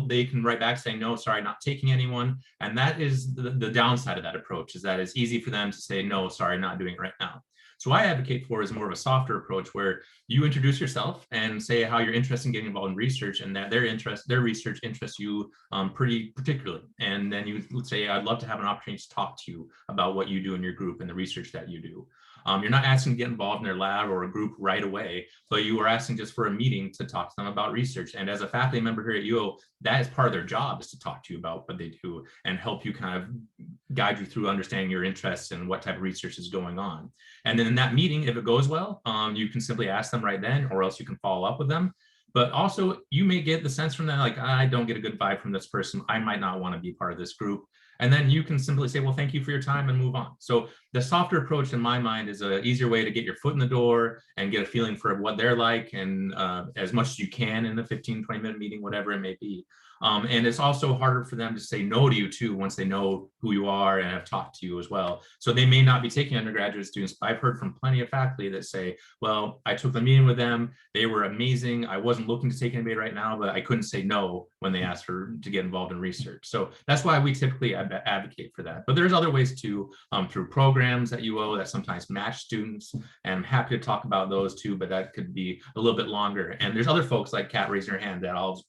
they can write back saying, "No, sorry, not taking anyone." And that is the downside of that approach, is that it's easy for them to say, "No, sorry, not doing it right now." So I advocate for is more of a softer approach, where you introduce yourself and say how you're interested in getting involved in research, and that their research interests you pretty particularly. And then you would say, "I'd love to have an opportunity to talk to you about what you do in your group and the research that you do." You're not asking to get involved in their lab or a group right away, but you are asking just for a meeting to talk to them about research. And as a faculty member here at UO, that is part of their job, is to talk to you about what they do and help you kind of guide you through understanding your interests and what type of research is going on. And then in that meeting, if it goes well, you can simply ask them right then, or else you can follow up with them. But also you may get the sense from them, like, I don't get a good vibe from this person. I might not want to be part of this group. And then you can simply say, well, thank you for your time, and move on. So the softer approach in my mind is an easier way to get your foot in the door and get a feeling for what they're like, and as much as you can in the 15, 20-minute meeting, whatever it may be. And it's also harder for them to say no to you too, once they know who you are and have talked to you as well. So they may not be taking undergraduate students, but I've heard from plenty of faculty that say, well, I took the meeting with them, they were amazing. I wasn't looking to take anybody right now, but I couldn't say no when they asked to get involved in research. So that's why we typically advocate for that. But there's other ways too, through programs at UO that sometimes match students, and I'm happy to talk about those too, but that could be a little bit longer. And there's other folks like Kat raising her hand that I'll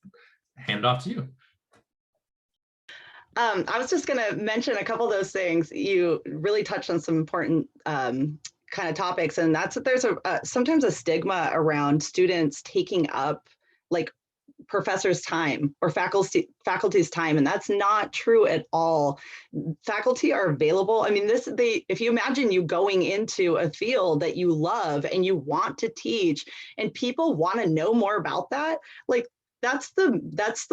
hand it off to you. I was just going to mention a couple of those things. You really touched on some important kind of topics, and that's that there's sometimes a stigma around students taking up like professors' time or faculty's time, and that's not true at all. Faculty are available. I mean, if you imagine you going into a field that you love and you want to teach, and people want to know more about that, like that's the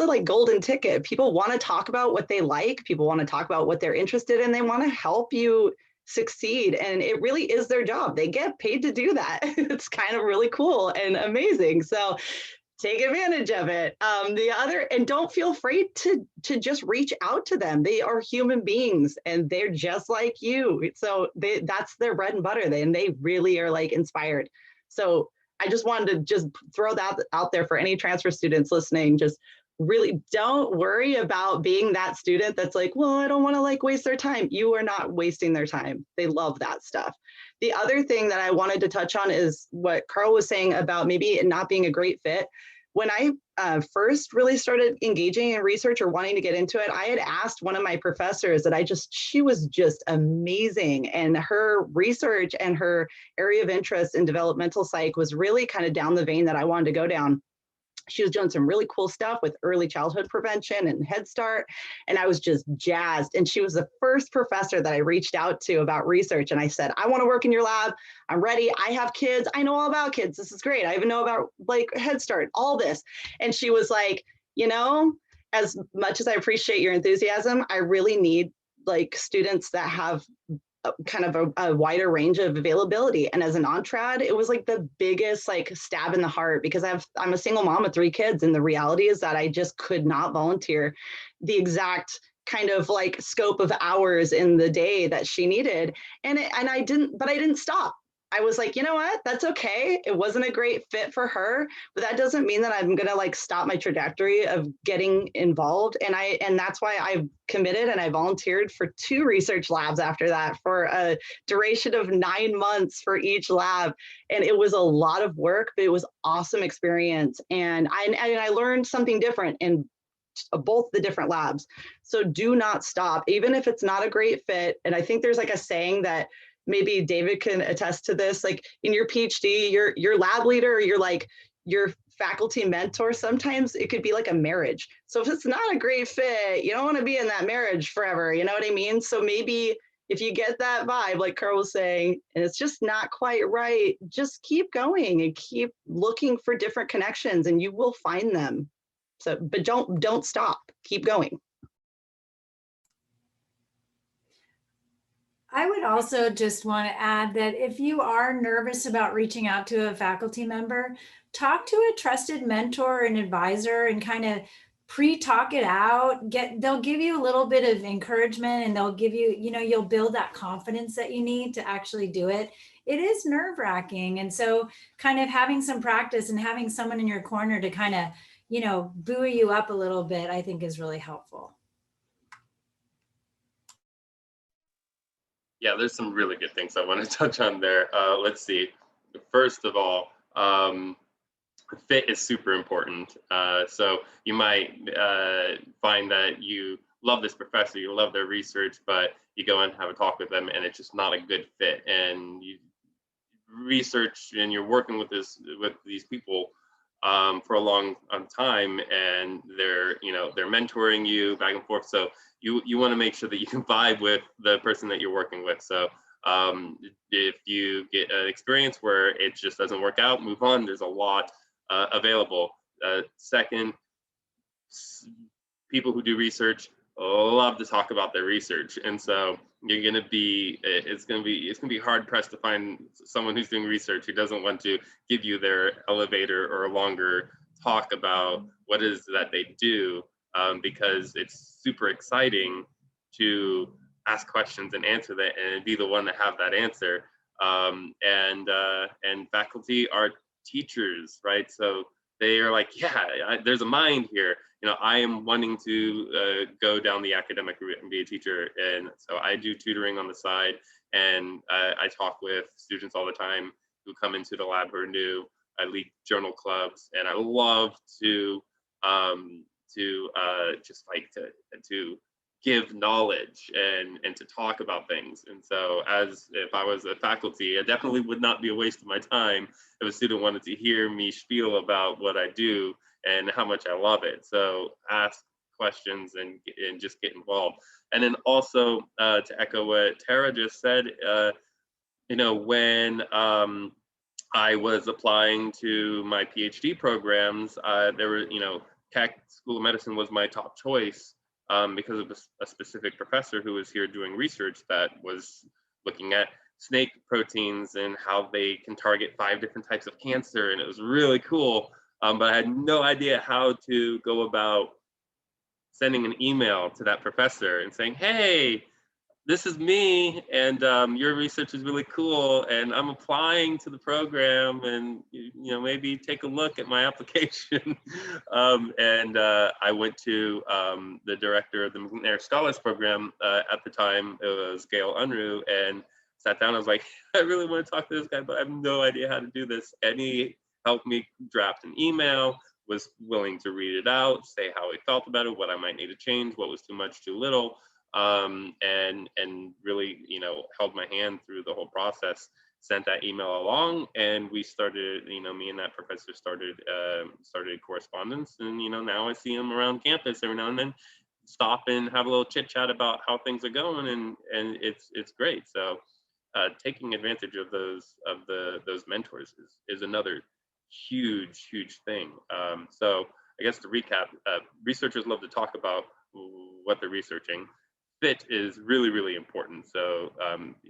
like golden ticket. People want to talk about what they like. People want to talk about what they're interested in. They want to help you succeed. And it really is their job. They get paid to do that. It's kind of really cool and amazing. So take advantage of it. And don't feel afraid to just reach out to them. They are human beings and they're just like you. So that's their bread and butter. And they really are like inspired. So I just wanted to just throw that out there for any transfer students listening. Just really don't worry about being that student that's like, well, I don't want to like waste their time. You are not wasting their time. They love that stuff. The other thing that I wanted to touch on is what Carl was saying about maybe it not being a great fit. When I first really started engaging in research or wanting to get into it, I had asked one of my professors that she was just amazing. And her research and her area of interest in developmental psych was really kind of down the vein that I wanted to go down. She was doing some really cool stuff with early childhood prevention and Head Start. And I was just jazzed. And she was the first professor that I reached out to about research. And I said, I want to work in your lab. I'm ready. I have kids. I know all about kids. This is great. I even know about like Head Start, all this. And she was like, you know, as much as I appreciate your enthusiasm, I really need like students that have kind of a wider range of availability. And as a non-trad, it was like the biggest like stab in the heart, because I'm a single mom with 3 kids. And the reality is that I just could not volunteer the exact kind of like scope of hours in the day that she needed. And I didn't stop. I was like, you know what, that's okay. It wasn't a great fit for her, but that doesn't mean that I'm going to like stop my trajectory of getting involved. And that's why I've committed and I volunteered for 2 research labs after that for a duration of 9 months for each lab. And it was a lot of work, but it was awesome experience. And I learned something different in both the different labs. So do not stop, even if it's not a great fit. And I think there's like a saying that maybe David can attest to this, like in your PhD, your lab leader, or your faculty mentor, sometimes it could be like a marriage. So if it's not a great fit, you don't want to be in that marriage forever. You know what I mean? So maybe if you get that vibe, like Carl was saying, and it's just not quite right, just keep going and keep looking for different connections and you will find them. So, but don't stop, keep going. I would also just want to add that if you are nervous about reaching out to a faculty member, talk to a trusted mentor and advisor and kind of pre-talk it out. They'll give you a little bit of encouragement and they'll give you, you'll build that confidence that you need to actually do it. It is nerve-wracking. And so kind of having some practice and having someone in your corner to kind of, buoy you up a little bit, I think is really helpful. Yeah, there's some really good things I want to touch on there. Let's see. First of all, fit is super important. So you might find that you love this professor, you love their research, but you go and have a talk with them and it's just not a good fit. And you research and you're working with these people for a long time, and they're mentoring you back and forth. So you want to make sure that you can vibe with the person that you're working with. So if you get an experience where it just doesn't work out, move on. There's a lot available. Second, people who do research love to talk about their research, and so it's gonna be hard pressed to find someone who's doing research who doesn't want to give you their elevator or a longer talk about what it is that they do, because it's super exciting to ask questions and answer that and be the one to have that answer. And faculty are teachers, right? So they are like, yeah, there's a mind here. I am wanting to go down the academic route and be a teacher. And so I do tutoring on the side, and I talk with students all the time who come into the lab who are new. I lead journal clubs, and I love to give knowledge and to talk about things. And so as if I was a faculty, it definitely would not be a waste of my time if a student wanted to hear me spiel about what I do and how much I love it. So ask questions and just get involved. And then also to echo what Tara just said, when I was applying to my PhD programs, there were, Keck School of Medicine was my top choice because of a specific professor who was here doing research that was looking at snake proteins and how they can target 5 different types of cancer. And it was really cool, but I had no idea how to go about sending an email to that professor and saying, hey, this is me, and your research is really cool, and I'm applying to the program, and maybe take a look at my application. And I went to the director of the McNair Scholars Program at the time. It was Gail Unruh, and sat down. I was like, I really want to talk to this guy, but I have no idea how to do this. And he helped me draft an email, was willing to read it out, say how he felt about it, what I might need to change, what was too much, too little. And really, held my hand through the whole process, sent that email along, and we started, me and that professor started correspondence. And, now I see him around campus every now and then, stop and have a little chit chat about how things are going. And it's great. So taking advantage of those mentors is another huge thing. So I guess to recap, researchers love to talk about what they're researching. Fit is really important. So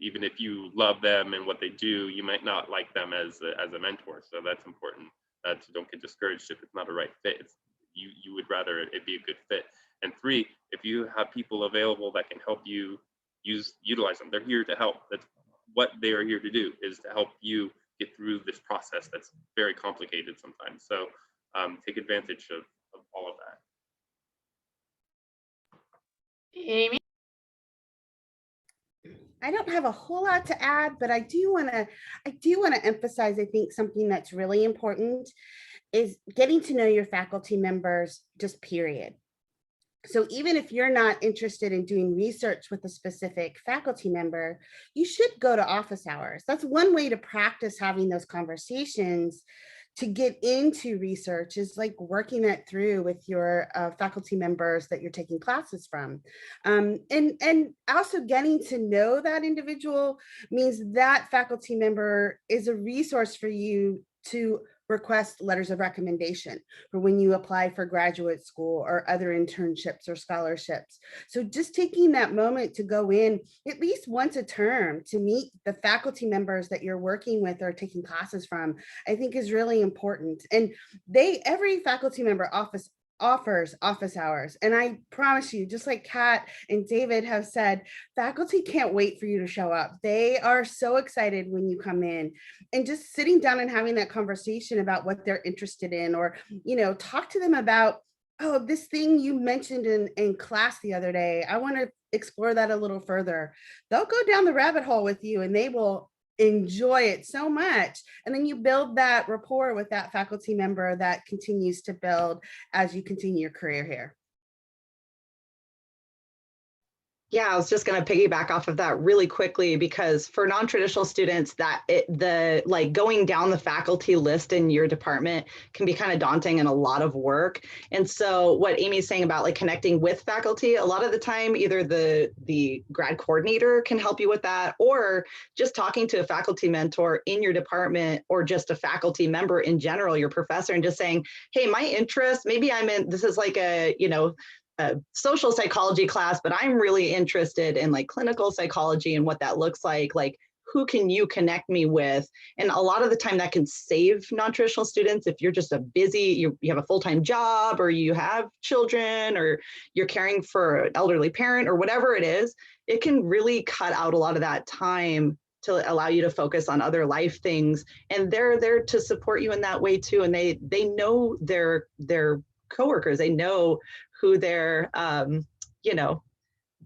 even if you love them and what they do, you might not like them as a mentor. So that's important. So don't get discouraged if it's not a right fit. You would rather it be a good fit. And 3, if you have people available that can help you utilize them, they're here to help. That's what they are here to do, is to help you get through this process that's very complicated sometimes. So take advantage of all of that. Amy? I don't have a whole lot to add, but I do want to emphasize, I think something that's really important is getting to know your faculty members, just period. So even if you're not interested in doing research with a specific faculty member, you should go to office hours. That's one way to practice having those conversations. To get into research is like working it through with your faculty members that you're taking classes from. And also getting to know that individual means that faculty member is a resource for you to request letters of recommendation for when you apply for graduate school or other internships or scholarships. So just taking that moment to go in at least once a term to meet the faculty members that you're working with or taking classes from, I think is really important. And every faculty member offers office hours. And I promise you, just like Kat and David have said, faculty can't wait for you to show up. They are so excited when you come in, and just sitting down and having that conversation about what they're interested in, or, talk to them about, oh, this thing you mentioned in class the other day, I want to explore that a little further. They'll go down the rabbit hole with you, and they will enjoy it so much. And then you build that rapport with that faculty member that continues to build as you continue your career here. Yeah, I was just going to piggyback off of that really quickly, because for non-traditional students, the like going down the faculty list in your department can be kind of daunting and a lot of work. And so what Amy's saying about like connecting with faculty, a lot of the time, either the grad coordinator can help you with that, or just talking to a faculty mentor in your department, or just a faculty member in general, your professor, and just saying, hey, my interest, maybe this is like a social psychology class, but I'm really interested in like clinical psychology and what that looks like. Like, who can you connect me with? And a lot of the time that can save non-traditional students. If you're just you have a full-time job, or you have children, or you're caring for an elderly parent, or whatever it is, it can really cut out a lot of that time to allow you to focus on other life things. And they're there to support you in that way too. And they know their coworkers, they know who their,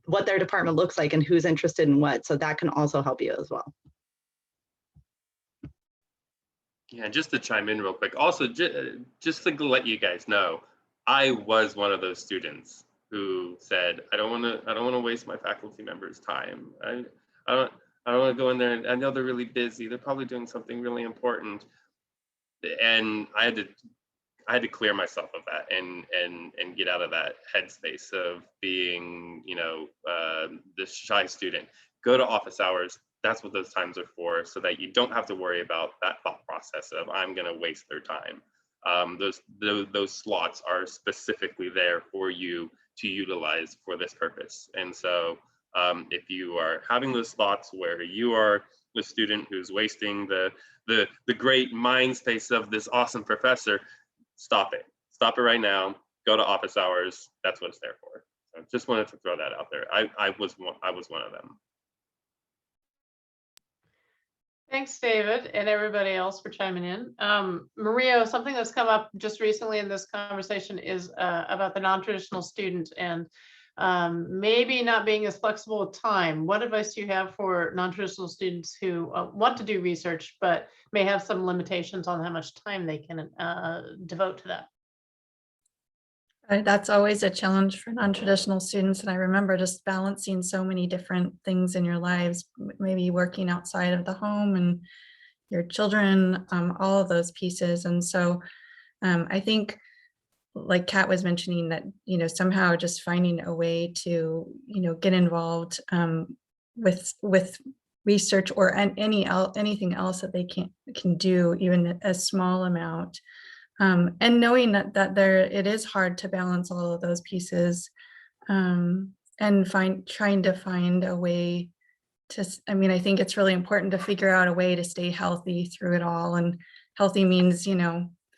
what their department looks like and who's interested in what. So that can also help you as well. Yeah, just to chime in real quick. Also, just to let you guys know, I was one of those students who said, I don't want to waste my faculty members' time. I don't want to go in there, and I know they're really busy. They're probably doing something really important. And I had to clear myself of that and get out of that headspace of being, this shy student. Go to office hours. That's what those times are for, so that you don't have to worry about that thought process of I'm going to waste their time. Those slots are specifically there for you to utilize for this purpose. And so if you are having those thoughts where you are the student who's wasting the great mind space of this awesome professor, stop it. Stop it right now. Go to office hours. That's what it's there for. So just wanted to throw that out there. I was one of them. Thanks, David, and everybody else for chiming in. Maria, something that's come up just recently in this conversation is about the non-traditional student and maybe not being as flexible with time. What advice do you have for non-traditional students who want to do research, but may have some limitations on how much time they can devote to that? That's always a challenge for non-traditional students. And I remember just balancing so many different things in your lives, maybe working outside of the home and your children, all of those pieces. And so I think, like Kat was mentioning, that, somehow just finding a way to, get involved with research or anything else that they can do, even a small amount. And knowing that it is hard to balance all of those pieces, and trying to find a way to, I think it's really important to figure out a way to stay healthy through it all. And healthy means,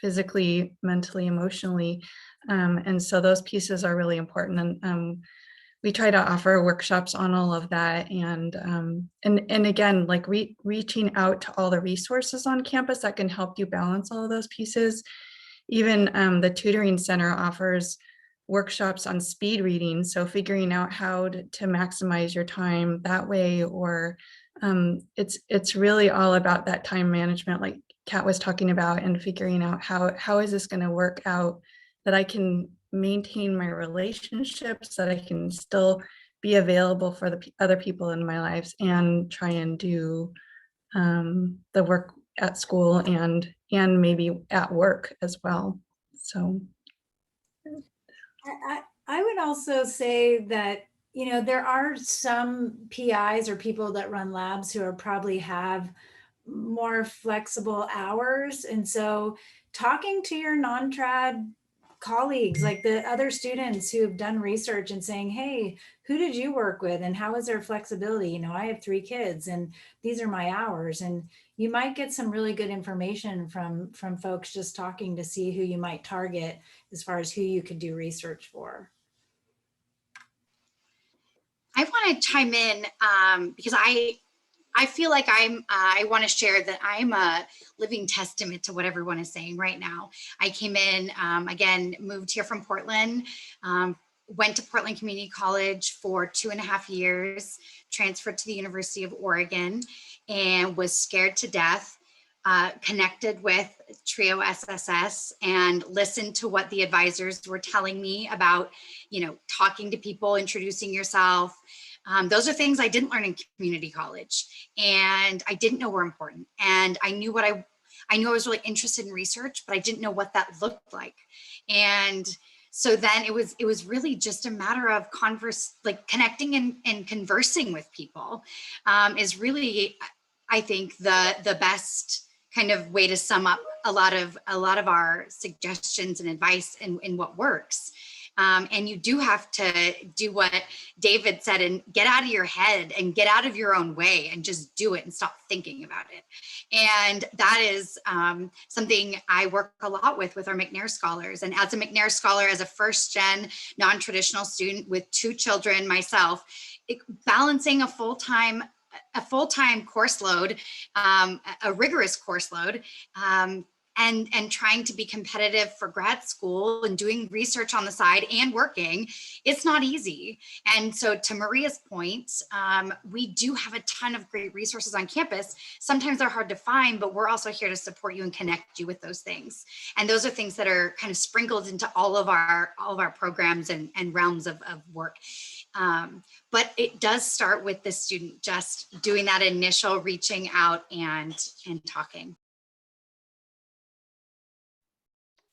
physically, mentally, emotionally. And so those pieces are really important. And we try to offer workshops on all of that. And again, like reaching out to all the resources on campus that can help you balance all of those pieces. Even the tutoring center offers workshops on speed reading. So figuring out how to maximize your time that way, or it's really all about that time management, like Kat was talking about, and figuring out how is this going to work out that I can maintain my relationships, that I can still be available for the other people in my lives and try and do the work at school and maybe at work as well. So I would also say that, there are some PIs or people that run labs who are probably have more flexible hours. And so talking to your non-trad colleagues, like the other students who have done research, and saying, hey, who did you work with and how is their flexibility? I have 3 kids and these are my hours. And you might get some really good information from folks just talking to see who you might target as far as who you could do research for. I want to chime in because I feel like I want to share that I'm a living testament to what everyone is saying right now. I came in, again, moved here from Portland, went to Portland Community College for 2.5 years, transferred to the University of Oregon, and was scared to death, connected with Trio SSS and listened to what the advisors were telling me about, talking to people, introducing yourself, Those are things I didn't learn in community college, and I didn't know were important. And I knew I knew I was really interested in research, but I didn't know what that looked like. And so then it was really just a matter of connecting and conversing with people is really, I think, the best kind of way to sum up a lot of our suggestions and advice and what works. And you do have to do what David said and get out of your head and get out of your own way and just do it and stop thinking about it. And that is something I work a lot with our McNair scholars. And as a McNair scholar, as a first-gen non-traditional student with 2 children myself, balancing a full-time course load, a rigorous course load, and trying to be competitive for grad school and doing research on the side and working, it's not easy. And so to Maria's point, we do have a ton of great resources on campus. Sometimes they're hard to find, but we're also here to support you and connect you with those things. And those are things that are kind of sprinkled into all of our programs and realms of work. But it does start with the student just doing that initial reaching out and talking.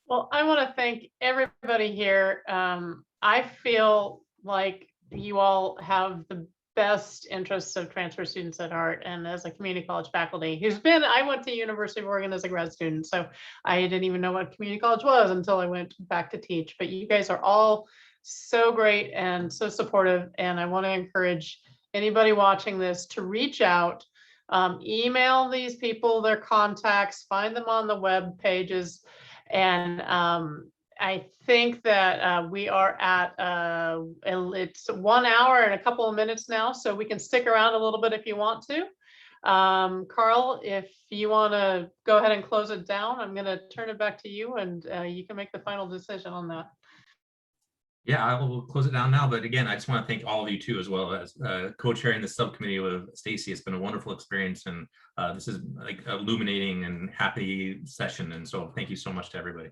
Well, I want to thank everybody here. I feel like you all have the best interests of transfer students at heart. And as a community college faculty I went to University of Oregon as a grad student, so I didn't even know what community college was until I went back to teach. But you guys are all so great and so supportive. And I want to encourage anybody watching this to reach out, email these people their contacts, find them on the web pages. And I think that we are at, it's 1 hour and a couple of minutes now, so we can stick around a little bit if you want to. Carl, if you want to go ahead and close it down, I'm going to turn it back to you, and you can make the final decision on that. Yeah, I will close it down now. But again, I just want to thank all of you too, as well as co-chairing the subcommittee with Stacy. It's been a wonderful experience, and this is like illuminating and happy session. And so thank you so much to everybody.